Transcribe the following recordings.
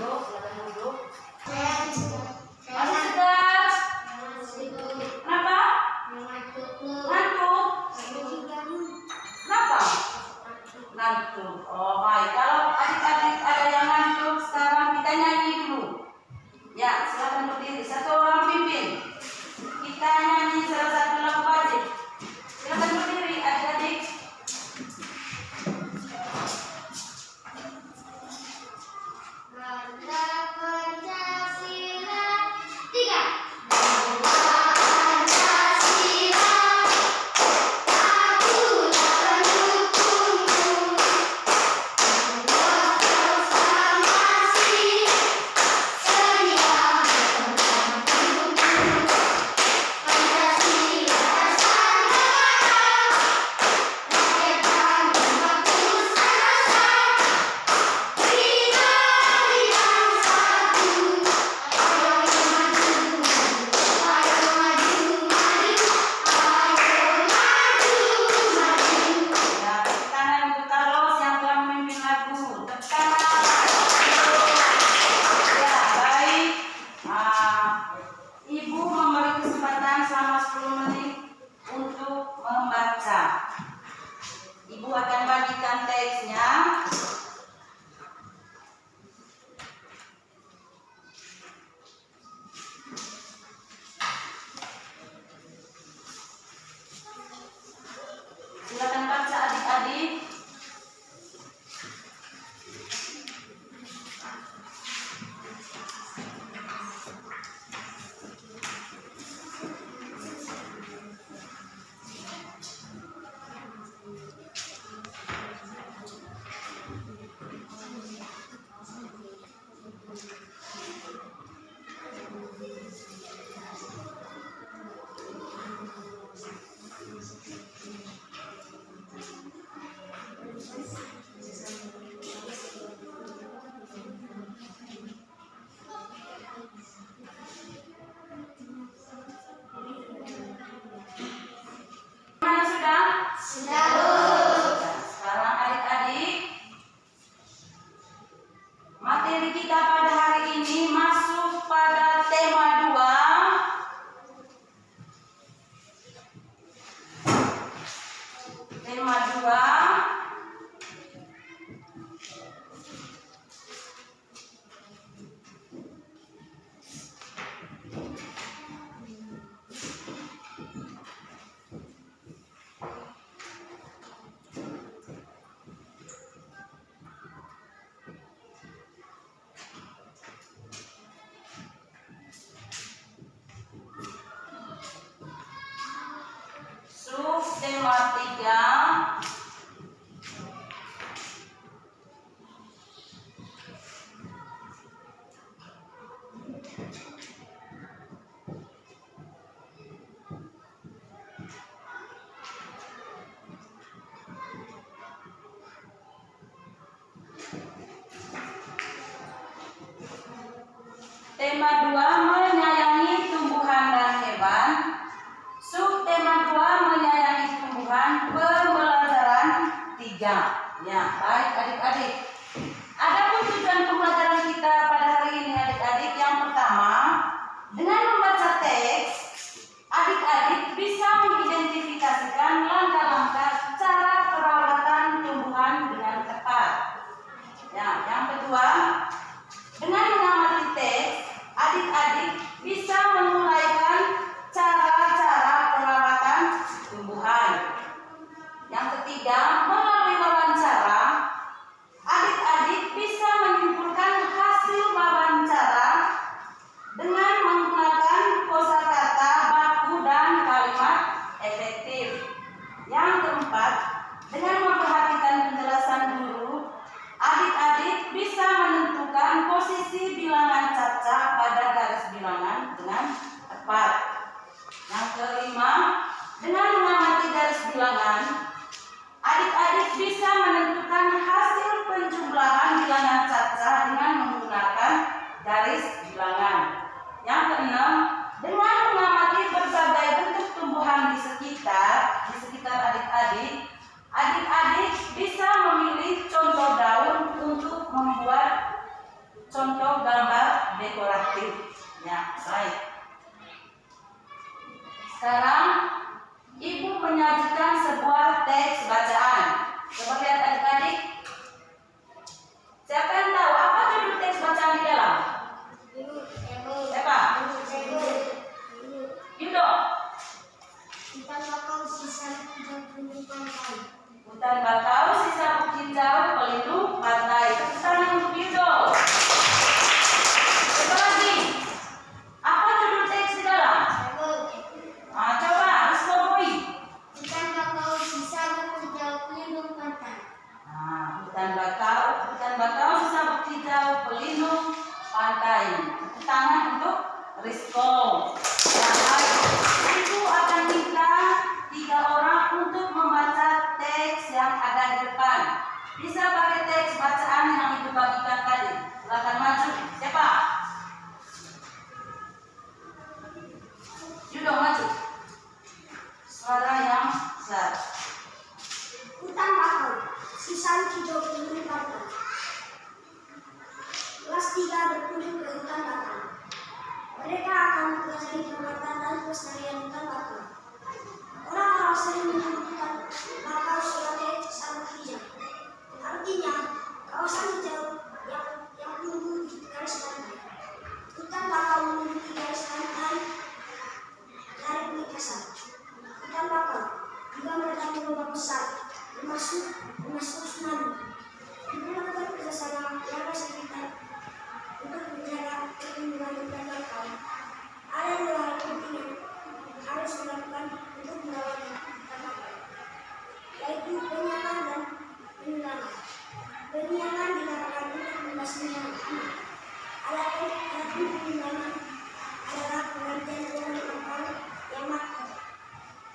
duduk, silakan duduk. Masih segar? Kenapa? Ngantuk? Kenapa? Ngantuk. Oh baik. Kalau adik-adik ada yang ngantuk, sekarang kita nyanyi dulu. Ya, silakan berdiri. Satu orang pimpin. Kita nyanyi salah satu lagu wajib. Silakan berdiri, adik-adik. Ibu akan bagikan teksnya. Silakan baca adik-adik. Sekarang adik-adik, materi kita pada hari ini masuk pada tema 2. Tema 2. Tema 3. Tema 2 menyayangi tumbuhan dan hewan. Subtema 2 menyayangi tumbuhan. Pembelajaran 3. Ya, baik adik-adik. Adapun tujuan pembelajaran kita pada hari ini adik-adik, yang pertama, dengan membaca teks, adik-adik bisa mengidentifikasikan langkah-langkah cara perawatan tumbuhan dengan tepat. Ya, yang kedua, dengan mengamati teks, adik-adik bisa menguraikan cara-cara perawatan tumbuhan. Yang ketiga, melalui wawancara, adik-adik bisa menyimpulkan hasil wawancara dengan menggunakan kosakata baku dan kalimat efektif. Yang keempat, dengan memperhatikan penjelasan guru, adik-adik bisa menentukan posisi bilangan cacah pada garis bilangan dengan tepat. Yang kelima, dengan mengamati garis bilangan, adik-adik bisa menentukan hasil penjumlahan bilangan cacah dengan menggunakan garis bilangan. Yang keenam, dengan mengamati berbagai bentuk tumbuhan di sekitar adik-adik, adik-adik bisa memilih contoh daun untuk membuat contoh dekoratif. Ya, baik. Sekarang Ibu menyajikan sebuah teks bacaan. Coba lihat adik-adik. Siapa yang tahu apa judul teks bacaan di dalam? Siapa? Yudo. Hutan bakau sisa pelindung pantai. Hutan bakau sisa hijau pelindung pantai. Tepuk tangan untuk Yudo. Coba lagi. Apa judul teks di dalam? Coba respon Boy. Hutan bakau sisa hijau pelindung pantai. Hutan bakau sisa hijau pelindung pantai. Tepuk tangan untuk Rizko. Ibu akan minta 3 orang untuk membaca teks yang ada di depan. Bisa pakai teks bacaan yang Ibu bagikan tadi. Silakan maju. Siapa? Yudo maju. Suara yang besar. Hutan bakau sisa hijau pelindung pantai. Kelas 3 berkunjung ke hutan bakau. Mereka akan mempelajari perawatan dan pelestarian hutan bakau. Orang-orang sering menyebut hutan bakau sebagai sabuk hijau. Artinya, kawasan hijau yang tumbuh di garis pantai. Hutan bakau memiliki garis pantai dari lintasan. Hutan bakau juga mendatangi lubang besar, termasuk tsunami. Diperlukan kerjasama warga sekitar untuk menjaga perlindungan hutan bakau. Ada 2 hal penting yang harus dilakukan untuk merawat hutan bakau, yaitu penyiapan dan penyelamatan. Penyiapan dilakukan untuk membasminya aman. Adapun penyelamatan adalah penggantian pohon bakau yang mati.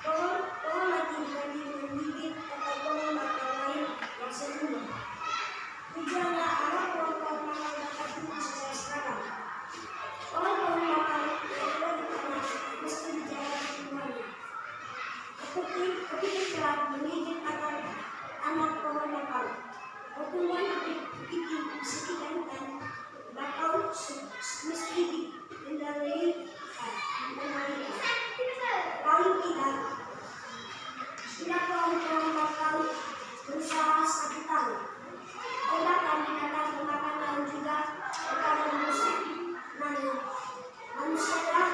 Pohon mati diganti dengan bibit atau pohon bakau lain yang sempurna. Tujuannya agar pohon-pohon bakau dapat tumbuh secara seragam. Pohon-pohon bakau yang telah ditanam mesti dijaga pertumbuhannya. Kepiting kerap menggigit akar anak pohon bakau. Pertumbuhan kepiting di sekitar hutan bakau mesti dikendalikan. Paling tidak pohon-pohon bakau berusaha 1 tahun. Bahkan binatang pemakan lain juga terkadang merusak. Namun, manusialah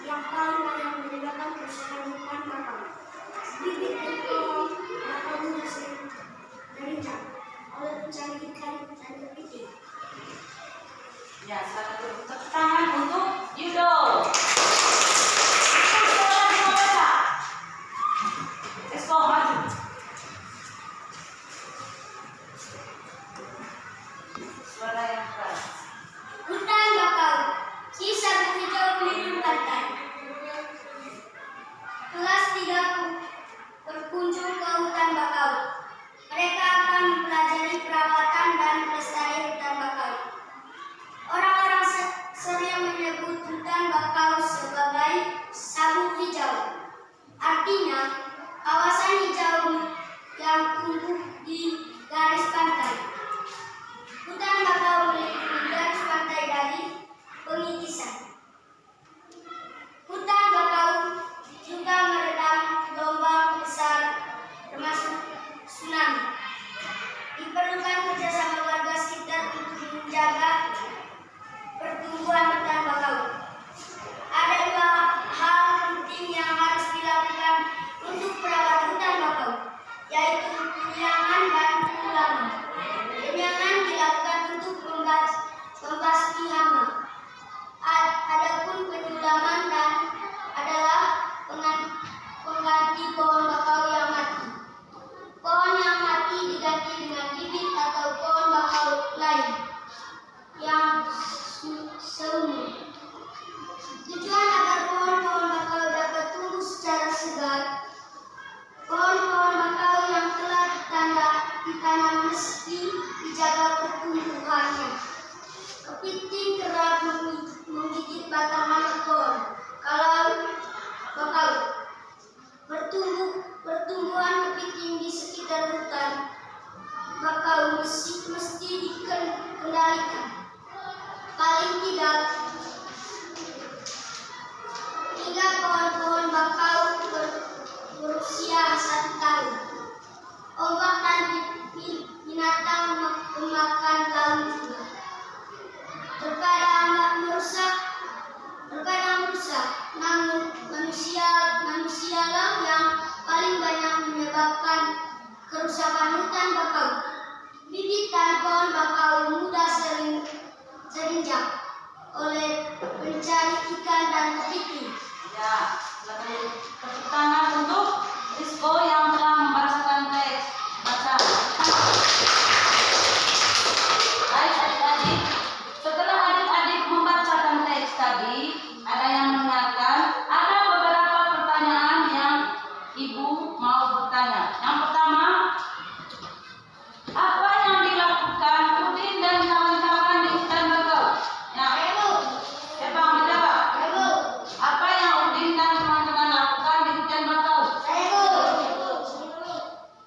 yang paling banyak menyebabkan kerusakan hutan bakau. Bibit dan pohon bakau mudah sering terinjak oleh pencari ikan dan kepiting. Ya, silakan tepuk tangan untuk Yudo. Rizko maju. Suara yang keras. Hutan bakau sisa hijau pelindung pantai. Kelas 3 berkunjung ke hutan bakau. Mereka akan mempelajari perawatan dan pelestarian hutan bakau. Orang-orang sering menyebut hutan bakau sebagai sabuk hijau. Artinya, kawasan hijau yang tumbuh di garis pantai. Hutan bakau melindungi garis pantai dari pengikisan. Hutan bakau juga meredam gelombang besar termasuk tsunami. Diperlukan kerjasama warga sekitar untuk menjaga pertumbuhan hutan bakau. Ada 2 hal penting yang harus dilakukan untuk perawatan hutan bakau, yaitu penyiangan dan penyulaman. Penyiangan dilakukan untuk membasmi hama. Adapun penyulaman adalah pengganti pohon bakau yang mati. Pohon yang mati diganti dengan bibit atau pohon bakau lain yang seumur. Tujuan agar pohon-pohon bakau dapat tumbuh secara segar. Pohon-pohon bakau yang telah ditanam mesti dijaga pertumbuhannya. Kepiting kerap menggigit batang anak pohon. Kalau bakau pertumbuhan kepiting di sekitar hutan bakau mesti dikendalikan. paling tidak 3 pohon-pohon bakau berusia 1 tahun. Ombak dan binatang pemakan daun juga. Terkadang merusak, namun manusialah yang paling banyak menyebabkan kerusakan hutan bakau. Bibit dan pohon bakau mudah terinjak oleh pencari ikan dan kepiting. Ya, tepuk tangan untuk Rizko yang telah membacakan teks. Baca. Baik adik-adik, setelah adik-adik membacakan teks tadi, ada yang mengingatkan, ada beberapa pertanyaan yang ibu mau bertanya. Yang pertama, apa yang dilakukan Udin dan kawan-kawan di hutan bakau? Ya, siapa yang menjawab? Apa yang Udin dan teman-teman lakukan di hutan bakau?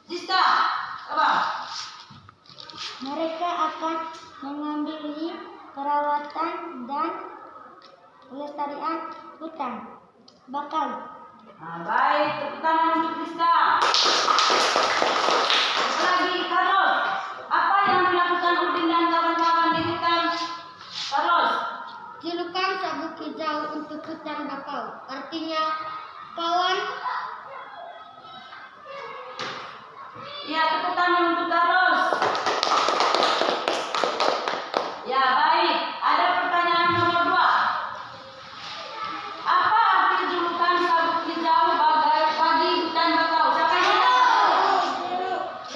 Jiska, apa? Mereka akan mengambil perawatan dan pelestarian hutan bakau. Nah, baik, tepuk tangan untuk Jiska. Lagi, Carlos. Apa yang dilakukan Udin dan kawan-kawan di hutan? Carlos. Julukan sabuk hijau untuk hutan bakau, artinya kawan. Ya, tepuk tangan untuk Carlos. Ya, baik. Ada pertanyaan nomor 2. Apa arti julukan sabuk hijau bagi hutan bakau? Siapa yang tahu?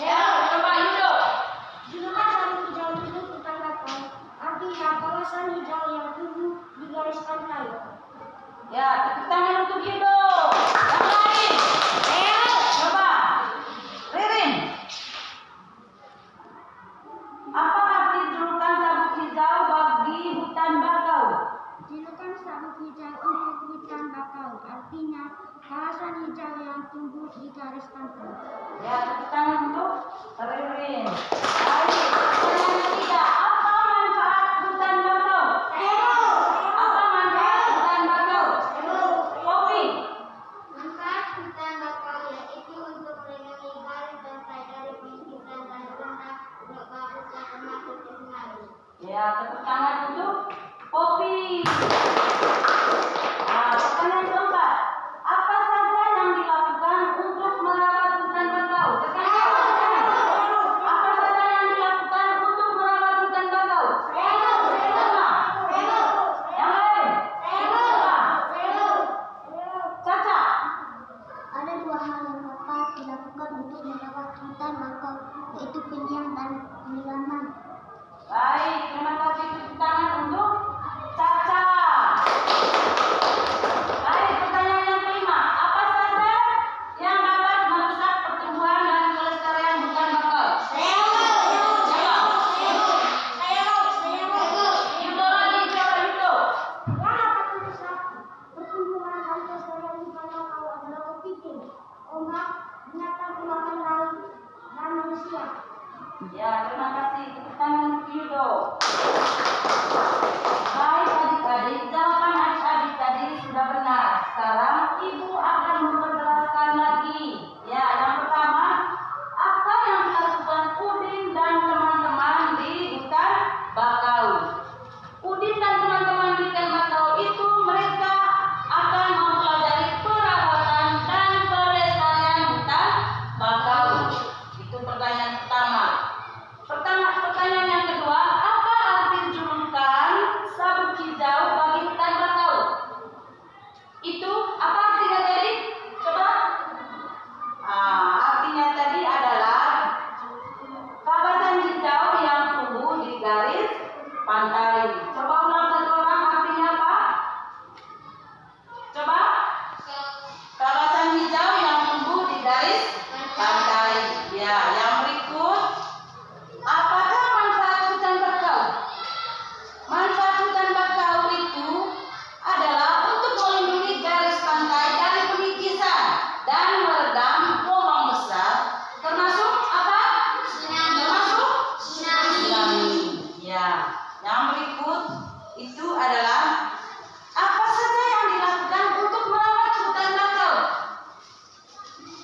Ya, coba Yudo. Julukan sabuk hijau untuk hutan bakau, artinya kawasan hijau yang tumbuh di garis pantai. Ya, tepuk tangan untuk Yudo. Yang lain. Coba. Ririn. Apa arti julukan sabuk hijau bagi hutan bakau? Julukan sabuk hijau untuk hutan bakau, artinya kawasan hijau yang tumbuh di garis pantai. Ya, tepuk tangan untuk Ririn. Baik, pertanyaan ketiga. Apa manfaat hutan bakau? Apa manfaat hutan bakau? Kopi. Manfaat hutan bakau yaitu untuk melindungi garis pantai dari penyimpanan dan rendah global hutan termasuk tsunami. Ya, tepuk tangan untuk Popi. Nah, pertanyaan keempat. Apa saja yang dilakukan untuk merawat hutan bakau? Siapa yang tahu? Apa saja yang dilakukan untuk merawat hutan bakau? Sama. Yang lain? Apa? Caca. Ada 2 hal yang dapat dilakukan untuk merawat hutan bakau, yaitu penyiam dan penyiraman. Baik, terima kasih. Tepuk tangan untuk Caca. Baik, pertanyaan yang kelima. Apa saja yang dapat merusak pertumbuhan dan kelestarian hutan bakau? Siapa? Yudo lagi, coba Yudo. Yang dapat merusak pertumbuhan dan kelestarian hutan bakau adalah kepiting, ombak, binatang pemakan daun, dan manusia. Ya, terima kasih. Tepuk tangan untuk Yudo. Baik adik-adik, jawaban adik-adik tadi sudah benar. Sekarang ibu akan memperjelaskan lagi. Ya, yang pertama, apa yang dilakukan Udin dan teman-teman di hutan bakau? Udin dan teman-teman di hutan bakau itu mereka akan mempelajari perawatan dan pelestarian hutan bakau. Itu pertanyaan pertama. Pertanyaan yang kedua, apa arti julukan sabuk hijau bagi hutan bakau? Itu apa artinya tadi? Coba. Artinya tadi adalah kawasan hijau yang tumbuh di garis pantai. Coba ulang satu orang, artinya apa? Coba. Kawasan hijau yang tumbuh di garis pantai. Ya, yang berikut. Apakah manfaat hutan bakau? Manfaat hutan bakau itu adalah untuk melindungi garis pantai dari pengikisan dan meredam gelombang besar, termasuk apa? Termasuk tsunami. Ya, yang berikut. itu adalah apa saja yang dilakukan untuk merawat hutan bakau.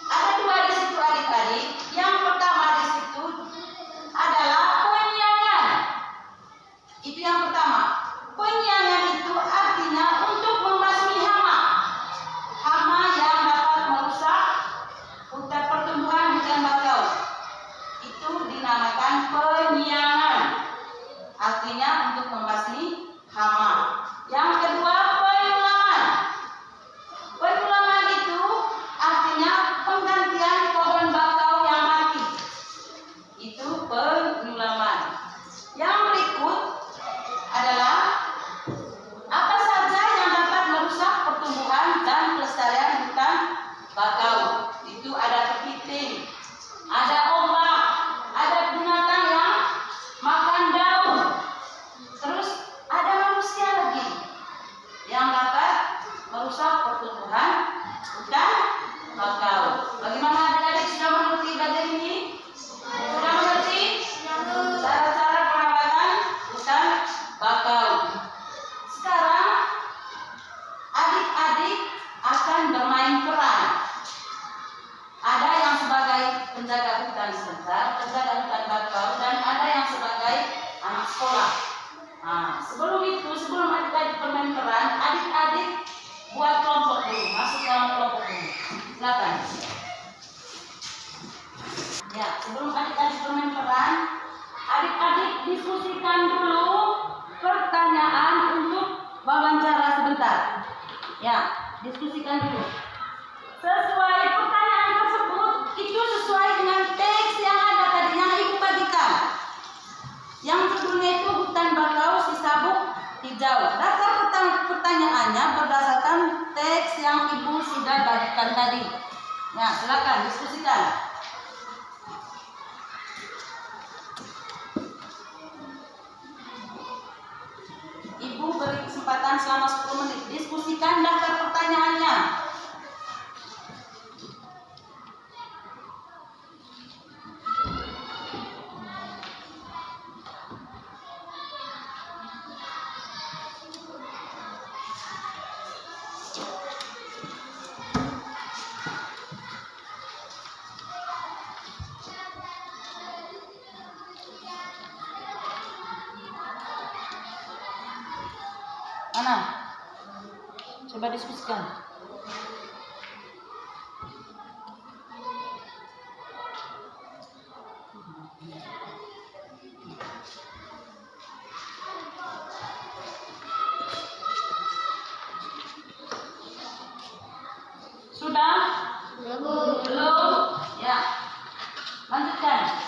Ada dua di situ adik-adik. Yang pertama di situ adalah penyiangan. Itu yang pertama. Penyiangan itu artinya untuk membasmi hama. Hama yang dapat merusak hutan pertumbuhan hutan bakau. Itu dinamakan penyiangan. Artinya untuk membasmi hama. Yang kedua, penyulaman. Penyulaman itu artinya penggantian pohon bakau yang mati. Itu penyulaman. Yang berikut adalah apa saja yang dapat merusak pertumbuhan dan kelestarian hutan bakau. Itu ada kepiting, ada ombak, ada binatang yang makan daun. Terus ada manusia lagi yang dapat merusak pertumbuhan hutan bakau. Bagaimana adik-adik sudah mengerti bagian ini? Sudah mengerti cara-cara perawatan hutan bakau. Sekarang adik-adik akan bermain peran. Ada yang sebagai penjaga hutan sebentar, penjaga hutan bakau, dan ada yang sebagai anak sekolah. Nah, sebelum adik-adik bermain peran, adik-adik buat kelompok dulu, masuk dalam kelompok dulu. Silakan. Ya, sebelum adik-adik bermain peran, adik-adik diskusikan dulu pertanyaan untuk wawancara sebentar. Ya, diskusikan dulu. Sesuai pertanyaan tersebut, itu sesuai dengan teks yang ada tadi yang ibu bagikan. Yang judulnya itu hutan bakau si sabuk hijau. Dasar pertanyaannya berdasarkan teks yang ibu sudah bagikan tadi. Ya, silakan diskusikan. Ibu beri kesempatan selama 10 menit. Diskusikan daftar pertanyaannya. Mana? Coba diskusikan. Sudah? Belum? Ya. Lanjutkan.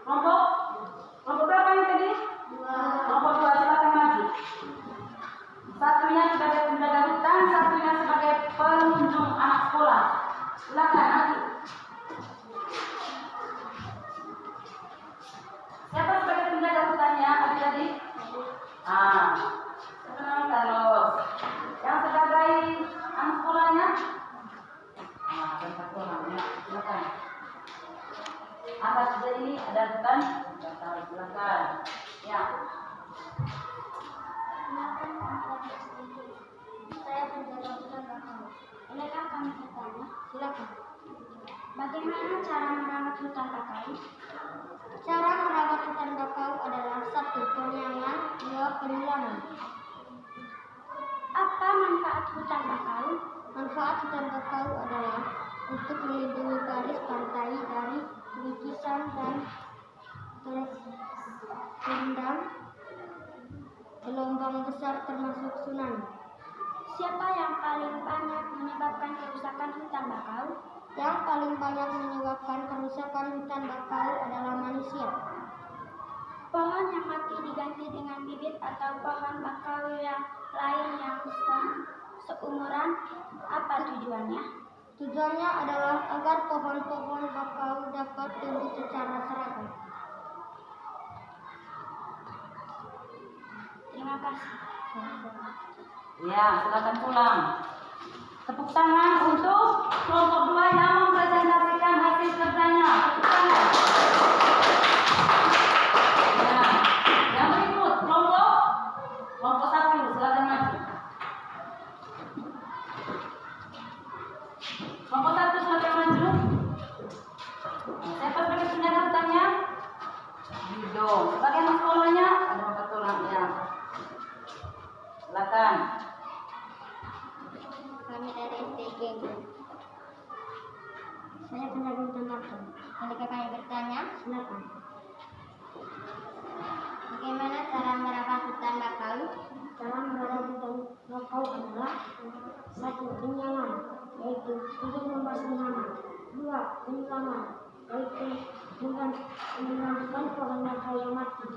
Kelompok berapa ini tadi? Kelompok 2, silakan maju. Satunya sebagai penjaga hutan, satunya sebagai pengunjung anak sekolah. Silakan maju. Siapa sebagai penjaga hutannya adik-adik? Siapa namanya? Carlos. Yang sebagai anak sekolahnya? Dan satu namanya. Silakan. Apa saja ini ada hutan? Silakan. Ya. Saya penjaga hutan bakau. Bolehkah kami bertanya? Silakan. Bagaimana cara merawat hutan bakau? Cara merawat hutan bakau adalah 1. Penyiangan, 2. penyulaman. Apa manfaat hutan bakau? Manfaat hutan bakau adalah untuk melindungi garis pantai dari lukisan dan terendam gelombang besar termasuk tsunami. Siapa yang paling banyak menyebabkan kerusakan hutan bakau? Yang paling banyak menyebabkan kerusakan hutan bakau adalah manusia. Pohon yang mati diganti dengan bibit atau pohon bakau yang lain yang seumuran. Apa tujuannya? Tujuannya adalah agar pohon-pohon bakau dapat tumbuh secara seragam. Terima kasih. Ya, silakan pulang. Tepuk tangan untuk kelompok 2 yang mempresentasikan hasil kerjanya. Tepuk tangan. Ya, yang berikut kelompok 1, silakan maju. Kelompok 1 silakan maju. Siapa sebagai penyertanya? Yudo. Sebagai anak sekolahnya ada Bapak Tulang ya. Silakan. Kami dari STG. Saya penjaga hutan bakau. Ketika kami bertanya, silakan. Bagaimana cara merawat hutan bakau? Cara merawat hutan bakau adalah 1. Penyiangan, yaitu untuk membasmi hama. 2. Penyiraman, yaitu dengan menanamkan pohon bakau yang mati.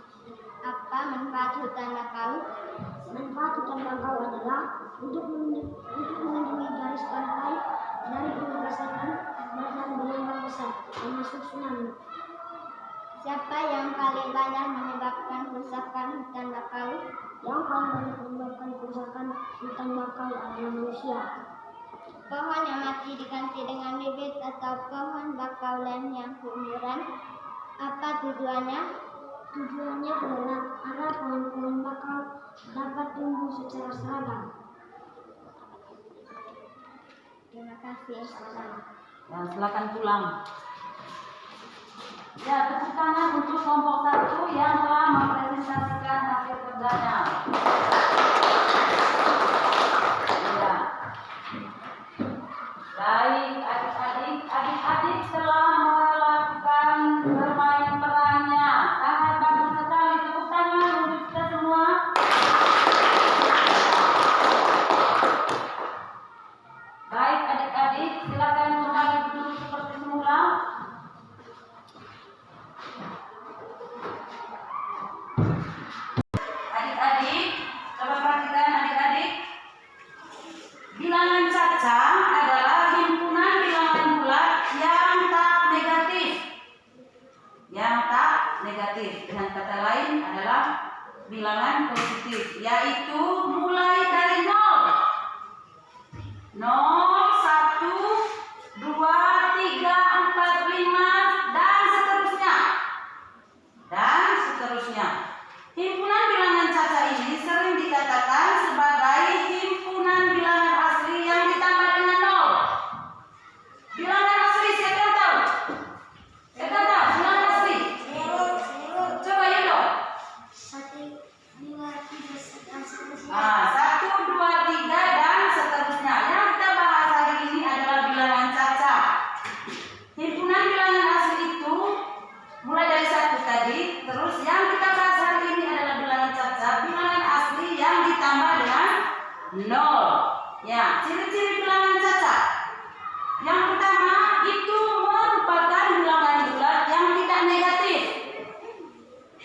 Apa manfaat hutan bakau? Manfaat hutan bakau adalah untuk melindungi garis pantai dari pengerusakan dan gelombang besar termasuk tsunami. Siapa yang paling banyak menyebabkan kerusakan hutan bakau? Yang paling banyak menyebabkan kerusakan hutan bakau adalah manusia. Pohon yang mati diganti dengan bibit atau pohon bakau lain yang seumuran. Apa tujuannya? Tujuannya adalah agar pohon-pohon bakau dapat tumbuh secara seragam. Terima kasih. Ya, silakan pulang. Ya, tepuk tangan untuk kelompok 1 yang telah mempresentasikan hasil kerjanya. Ya. Baik, adik-adik telah melakukan bermain perannya. Sangat bagus sekali. Tepuk tangan untuk kita semua. Baik, adik-adik, silakan kembali duduk seperti semula. Adik-adik, coba perhatikan adik-adik. Bilangan caca adalah himpunan bilangan bulat yang tak negatif. Yang tak negatif. Dengan kata lain adalah bilangan positif, yaitu mulai dari 0. 0, 1, 2, 3, 4, 5 dan seterusnya. Dan seterusnya. Himpunan bilangan caca ini sering dikatakan sebagai himpunan bilangan asli yang ditambah dengan 0. Bilangan asli siapa yang tahu? Siapa yang tahu? Bilangan asli. Coba ya dong. 1, 2, 3, dan seterusnya. 1, 2, 3 dan seterusnya. Yang kita bahas hari ini adalah bilangan caca. Himpunan bilangan asli itu mulai dari 1 tadi. Terus yang kita bahas hari ini adalah bilangan caca, bilangan asli yang ditambah dengan 0. Ya, ciri-ciri bilangan caca. Yang pertama itu merupakan bilangan bulat yang tidak negatif.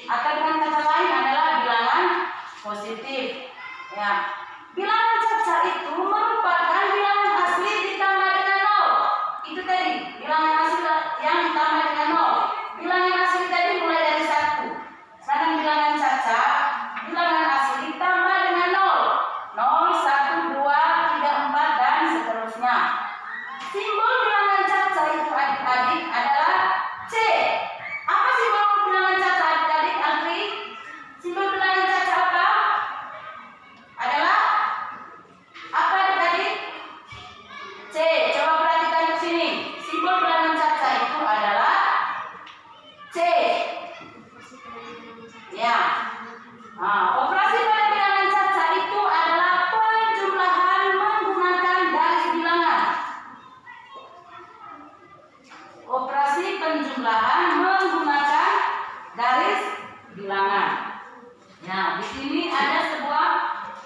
Atau dengan kata lain adalah bilangan positif. Ya, bilangan caca itu merupakan bilangan asli ditambah dengan 0. Itu tadi bilangan asli yang ditambah dengan 0. Bilangan asli tadi mulai dari 1. Sedangkan bilangan caca, bilangan asli ditambah dengan 0. 0, 1, 2, 3, 4 dan seterusnya. Simbol bilangan caca itu adik-adik adalah C. Apa simbol bilangan caca adik-adik? Andri? Simbol bilangan caca apa? Adalah apa adik-adik? C. Coba perhatikan di sini. Simbol bilangan caca itu adalah C. Ya. Operasi pada bilangan caca itu adalah penjumlahan menggunakan garis bilangan. Operasi penjumlahan menggunakan garis bilangan. Nah, di sini ada sebuah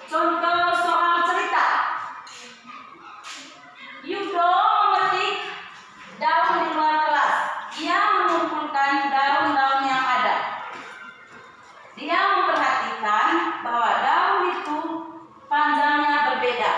contoh soal cerita. Yudo memetik daun di luar kelas. Ia mengumpulkan daun-daun yang ada. Dia memperhatikan bahwa daun itu panjangnya berbeda.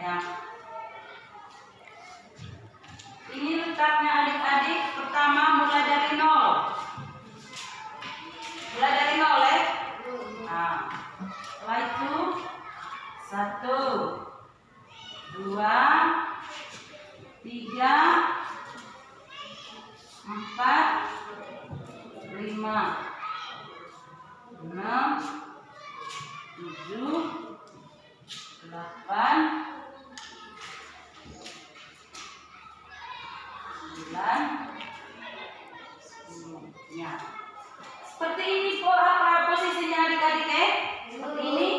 Ya. Ini letaknya adik-adik. Pertama mulai dari 0. Mulai dari 0 ya. Nah, setelah itu 1, 2, 3, 4, 5, 6, 7, 8, 9, 10. Ya. Seperti ini posisinya adik-adik ya. Seperti ini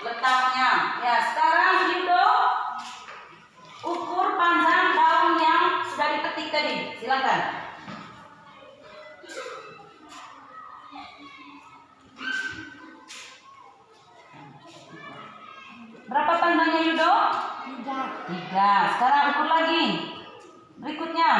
letaknya. Ya, sekarang Yudo ukur panjang daun yang sudah dipetik tadi. Silakan. Berapa panjangnya Yudo? 3. Sekarang ukur lagi. Berikutnya.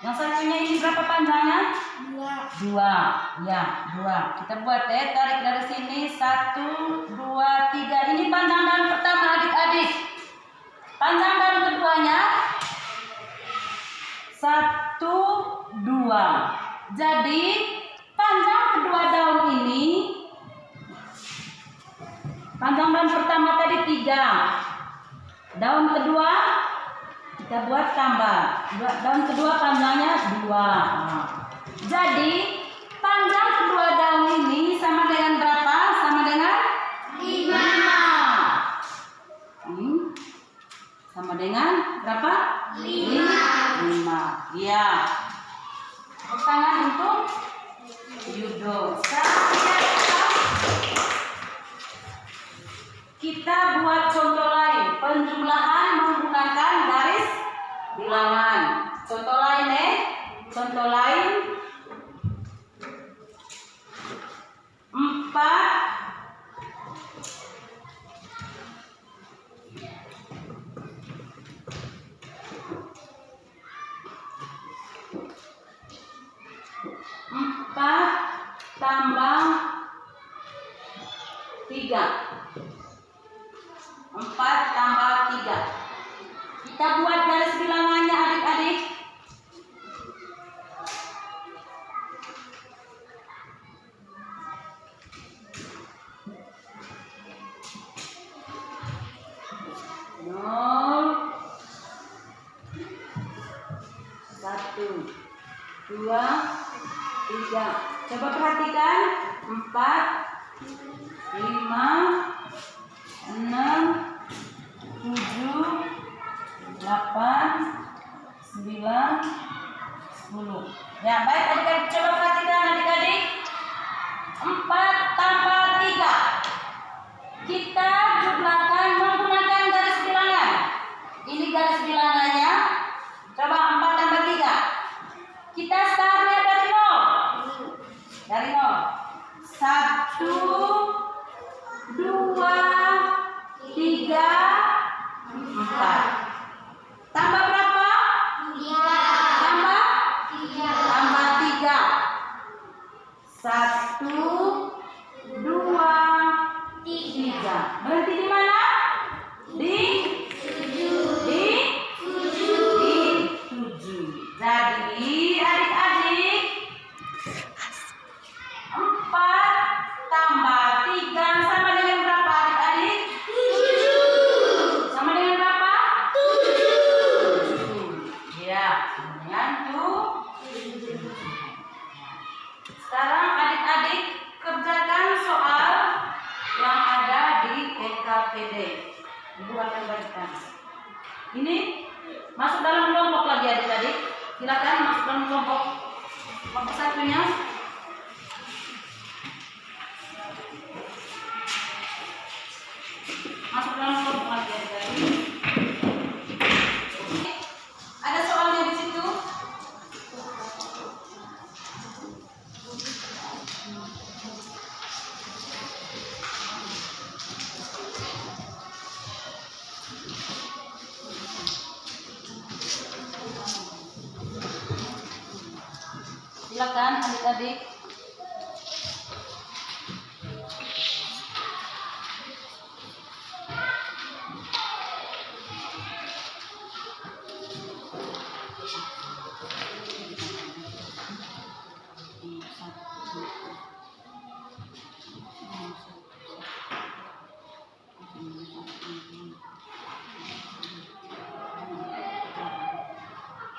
Yang satunya ini berapa panjangnya? 2. Ya, 2. Kita buat ya, tarik dari sini 1, 2, 3. Ini panjang daun pertama adik-adik. Panjang daun keduanya 1, 2. Jadi panjang kedua daun ini, panjang daun pertama tadi 3. Daun kedua kita buat tambah. Daun kedua panjangnya 2. Nah, jadi panjang kedua daun ini sama dengan berapa? Sama dengan 5. Sama dengan berapa? 5. Ya. Tepuk tangan untuk Yudo. Sekarang kita buat contoh lain. Penjumlahan menggunakan garis bilangan. Contoh lain ya. Contoh lain 4 tambah 3. 4 tambah 3. Kita buat garis bilangannya adik-adik. Nol, 1, 2, 3. Coba perhatikan. 4, 5, 6, 7, 8, 9, 10. Ya, baik adik-adik, coba perhatikan adik-adik. 4 tambah 3. Kita jumlahkan menggunakan garis bilangan. Ini garis bilangannya. Coba 4 tambah 3. Kita startnya dari 0. Dari 0. 1, 2, 3, 4. Tambah berapa? 3. Tambah? 3. Tambah 3. 1, 2, 3. Berhenti di mana? Di 7. Jadi adik-adik 4 tambah 3 sama dengan berapa adik-adik? 7. Sama dengan berapa? 7. Ya, sama dengan 7. Sekarang adik-adik kerjakan soal yang ada di PKPD. Ibu akan bagikan. Ini masuk dalam kelompok lagi adik-adik. Silakan masuk dalam kelompok. Kelompok satunya. Masuk dalam kelompok lagi adik-adik. Silakan adik-adik.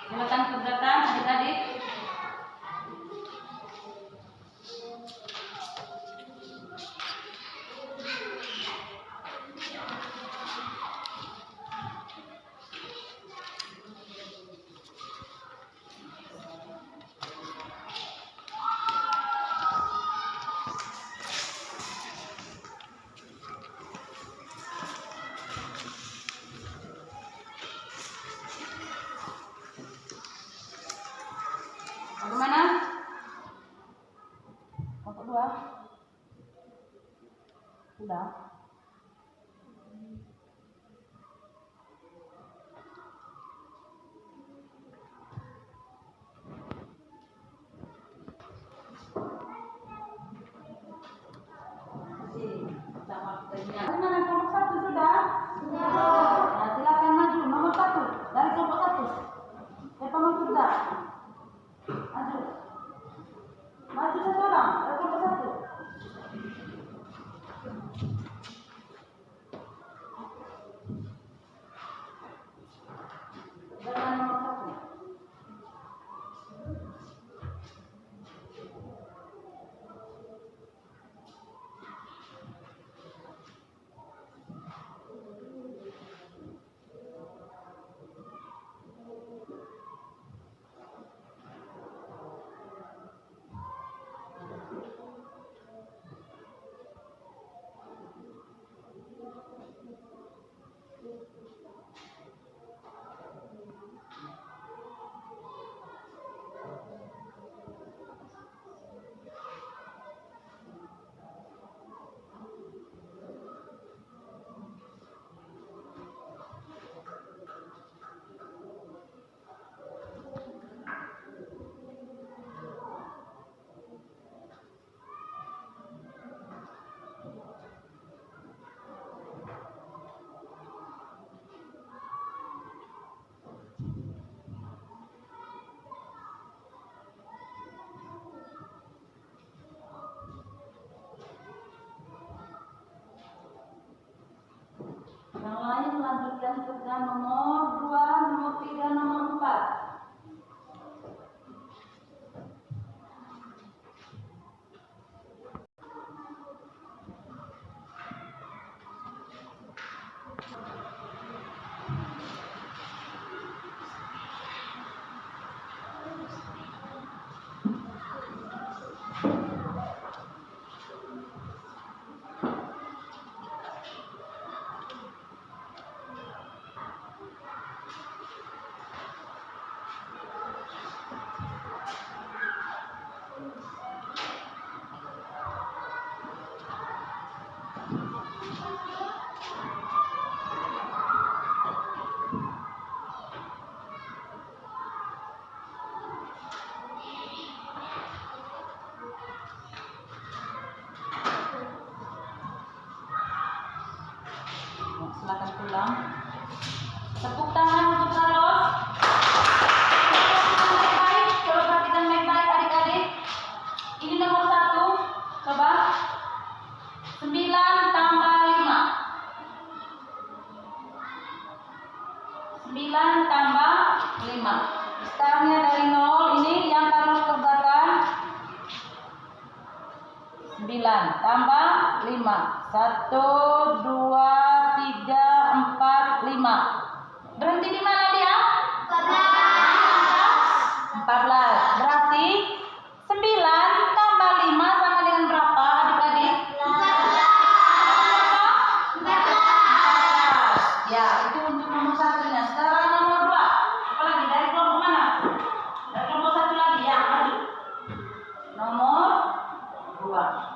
Silakan kerjakan adik-adik. Bagaimana? Kelompok 2? Sudah? Bagaimana kelompok 1 sudah? Nah, silakan maju nomor 1 dari kelompok 1. Siapa mau sudah? Maju. Maju satu orang dari kelompok 1. Dengan nomor 1. Yang lain melanjutkan kerja nomor 2, nomor 3, nomor 4. Silakan pulang. Tepuk tangan untuk Carlos. Baik-baik, coba perhatikan baik-baik adik-adik. Ini nomor 1. Coba 9 tambah 5. 9 tambah 5. Startnya dari 0. Ini yang Carlos kerjakan. 9 tambah 5. 1, 2, 3, 4, 5. Berhenti di mana dia? 14. Berarti 9 tambah 5 sama dengan berapa adik-adik? 14. Ya, itu untuk nomor 1-nya. Sekarang nomor 2. Apalagi dari kelompok mana? Dari kelompok 1 lagi ya, maju. Nomor 2.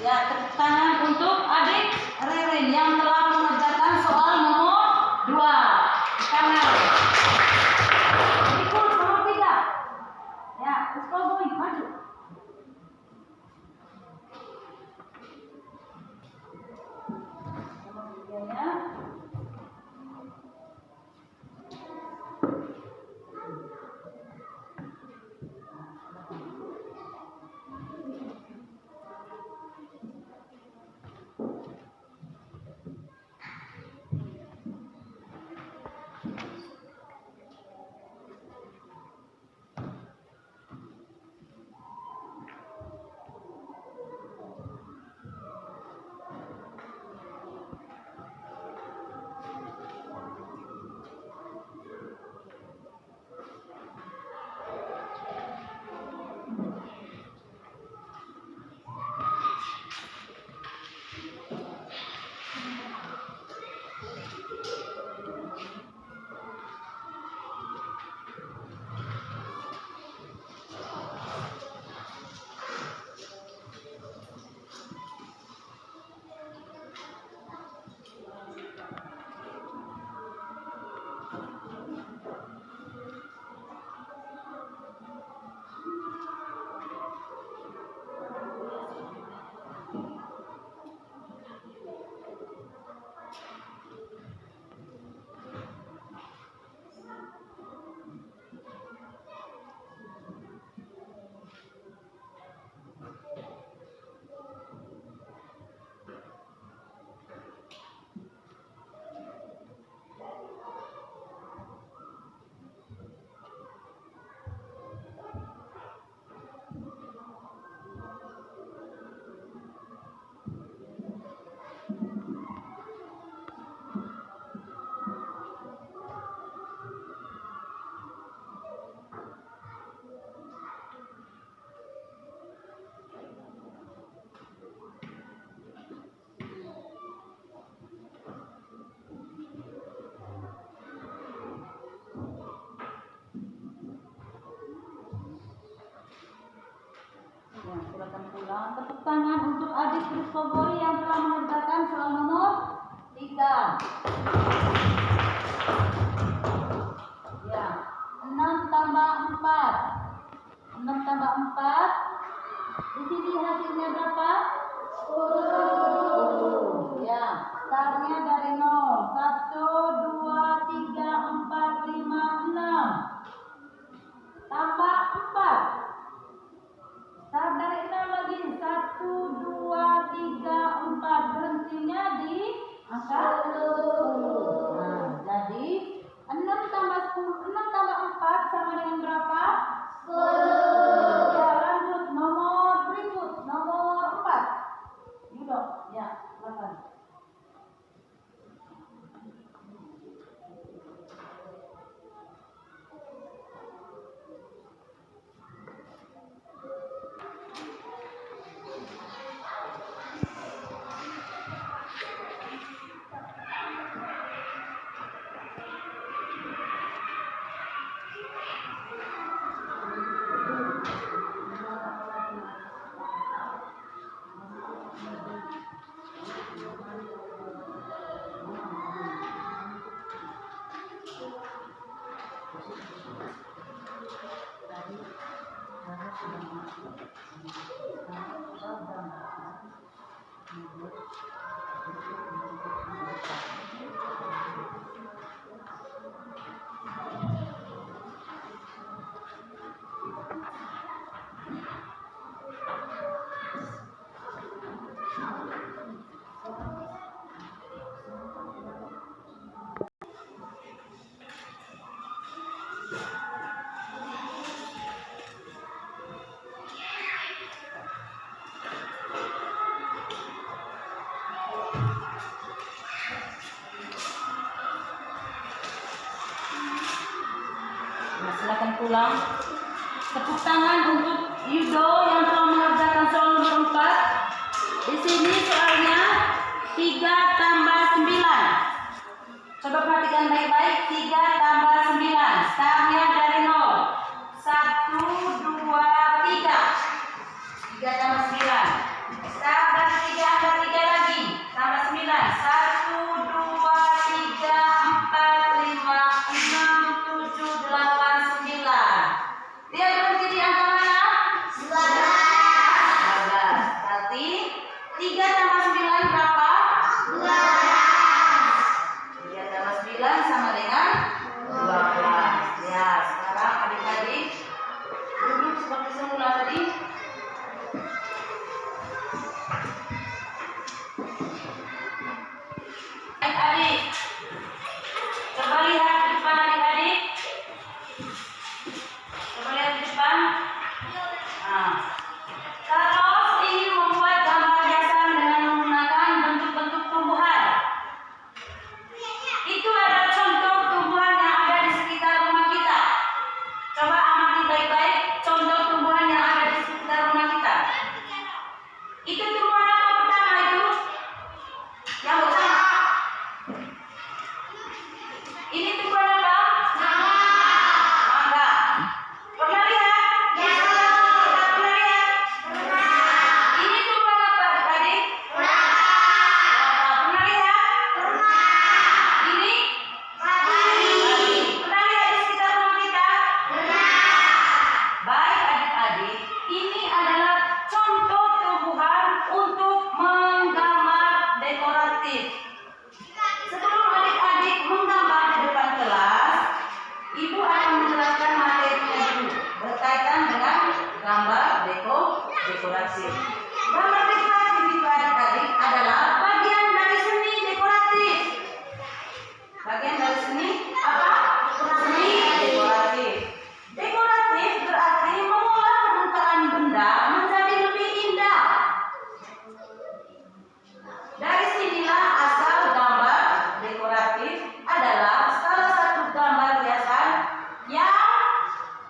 Ya, tepuk tangan untuk adik Ririn yang telah mengerjakan soal nomor 2. Kanan. Ikut nomor 3. Ya, let's go boy, maju. Nomor 3-nya. Ya, silakan pulang. Tepuk tangan untuk adik Kristoboy yang telah mengerjakan soal nomor 3. Ya, 6 tambah 4. 6 tambah 4. Di sini hasilnya berapa? 10. Ya, startnya dari 0. 1, 2, 3, 4, 5, 6. Tambah 4. Start dari 6 lagi. 1, 2, 3, 4. Berhentinya di angka 10. Nah, jadi 6 tambah 10, 6 tambah 4 sama dengan berapa? 10. Ya, lanjut nomor berikut, nomor 4. Yudo, ya, silakan. Nah, silakan pulang. Tepuk tangan untuk Yudo yang telah mengerjakan soal nomor 4. Di sini soalnya 3 tambah 9. Coba perhatikan baik-baik. 3 tambah 9. Startnya dari 0. 1, 2, 3. 3 tambah 9. Start dari 3 tambah 9 berapa? 3 tambah 9 sama dengan 12. Ya, sekarang adik-adik duduk seperti semula tadi. Adik-adik, coba lihat di depan adik-adik. Coba lihat di depan. Nah, kalau ingin membuat gambar hiasan dengan menggunakan bentuk-bentuk tumbuhan, itu ada contoh tumbuhan yang ada di sekitar rumah kita. Coba amati baik-baik contoh tumbuhan yang ada di sekitar rumah kita. Itu tumbuhan apa pertama itu? Yang pertama. Ini tumbuhan apa? Mangga. Pernah lihat? Kita pernah lihat? Ini tumbuhan apa adik-adik? Pernah lihat? Ini? Pernah lihat di sekitar rumah kita? Baik adik-adik, ini adalah contoh tumbuhan untuk menggambar dekoratif. Sebelum adik-adik menggambar di depan kelas, ibu akan menjelaskan materinya dulu berkaitan dengan gambar dekoratif. Gambar dekoratif itu adik-adik adalah bagian dari seni dekoratif. Bagian dari seni apa? Seni dekoratif. Dekoratif berarti mengolah permukaan benda menjadi lebih indah. Dari sinilah asal gambar dekoratif adalah salah satu gambar hiasan yang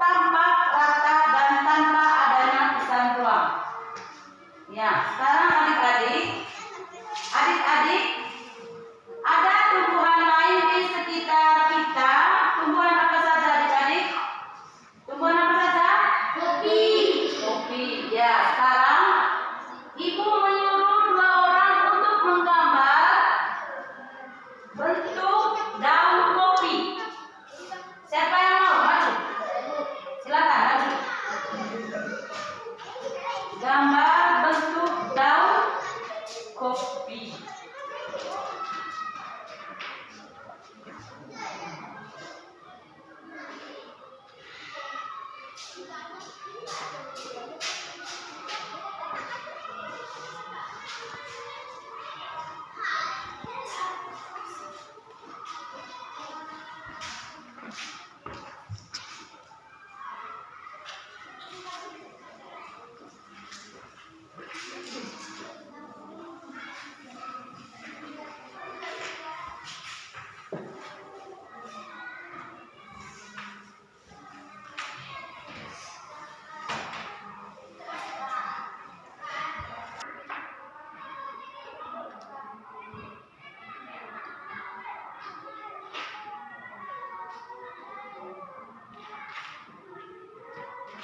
tampak rata dan tanpa adanya kesan ruang. Ya, sekarang adik-adik ada tumbuhan lain di sekitar kita. Tumbuhan apa saja adik-adik? Tumbuhan apa saja? Kopi. Ya, sekarang ibu menyuruh 2 orang untuk menggambar bentuk daun kopi. Siapa yang mau maju? Silakan maju. Gambar bentuk daun kopi.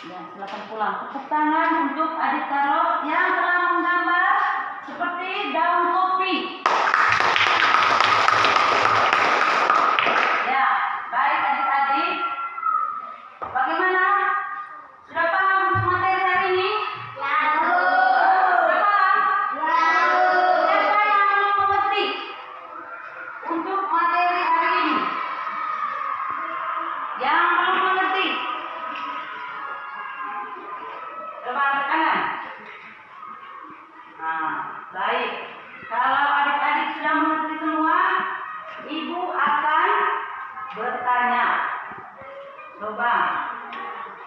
Ya, silakan pulang. Tepuk tangan untuk adik Carlos yang telah menggambar seperti daun kopi. Ya, baik adik-adik. Bagaimana? Sudah paham untuk materi hari ini? Sudah paham? Siapa yang belum mengerti untuk materi hari ini? Yang belum mengerti? Coba angkat tangan. Nah, baik. Kalau adik-adik sudah mengerti semua, ibu akan bertanya. Coba,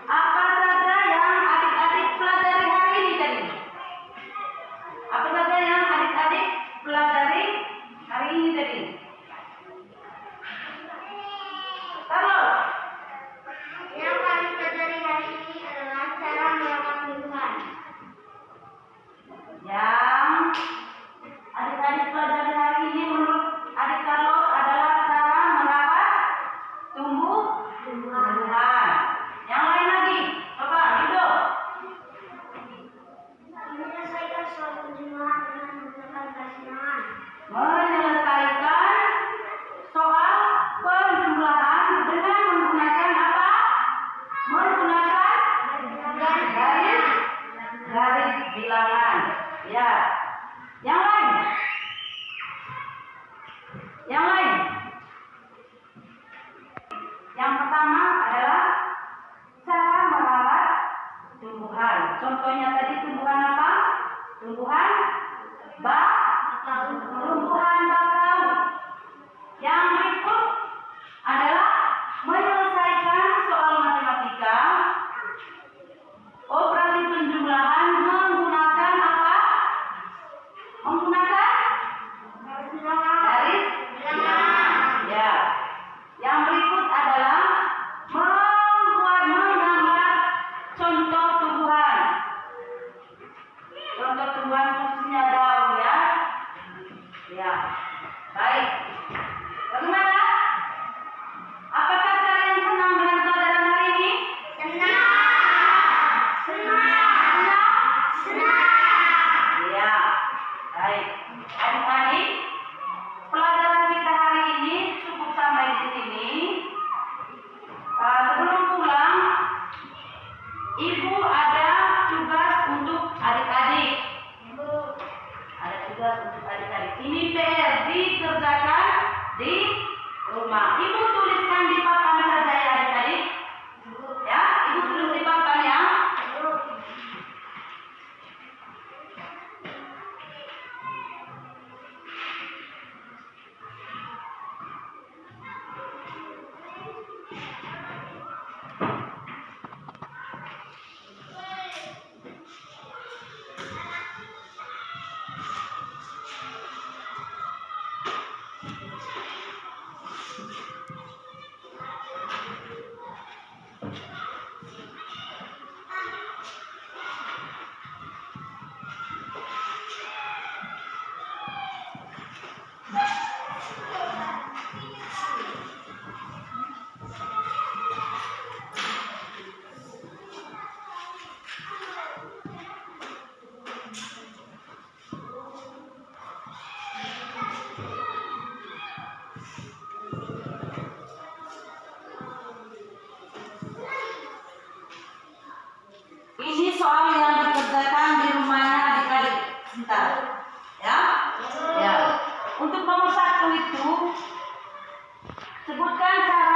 apa saja yang adik-adik pelajari hari ini tadi? Apa saja yang adik-adik pelajari hari ini tadi? Terus, Yang kami pelajari hari ini adalah cara merawat tumbuhan. yang adik-adik pelajari hari ini menurut adik Carlos adalah cara merawat tumbuhan. Yang lain lagi, coba Yudo. Menyelesaikan suatu tumbuhan dengan menggunakan kasihan. Menyelesaikan soal penjumlahan dengan menggunakan apa? Menggunakan garis bilangan. Ya. Yang lain? Yang lain? Yang pertama adalah cara merawat tumbuhan. Contohnya tadi tumbuhan apa? Tumbuhan tumbuhan bakau. Yang berikut adalah menyelesaikan soal matematika. Operasi penjumlahan menggunakan apa? Menggunakan garis bilangan. Ya. Yang berikut adalah menggambar contoh tumbuhan. Contoh tumbuhan khususnya daun ya. Ya. Baik. Bagaimana? Apakah kalian senang dengan pelajaran hari ini? Ya. Baik. Adik-adik, pelajaran kita hari ini cukup sampai di sini. Sebelum pulang, Ibu ada tugas untuk adik-adik. Ada tugas untuk adik-adik. Ini PR dikerjakan di rumah. Ibu tuliskan di papan saja ya adik-adik. Ya, Ibu tulis di papan ya. Ini soal yang dikerjakan di rumahnya adik-adik. Bentar. Ya? Ya. Untuk nomor 1 itu sebutkan cara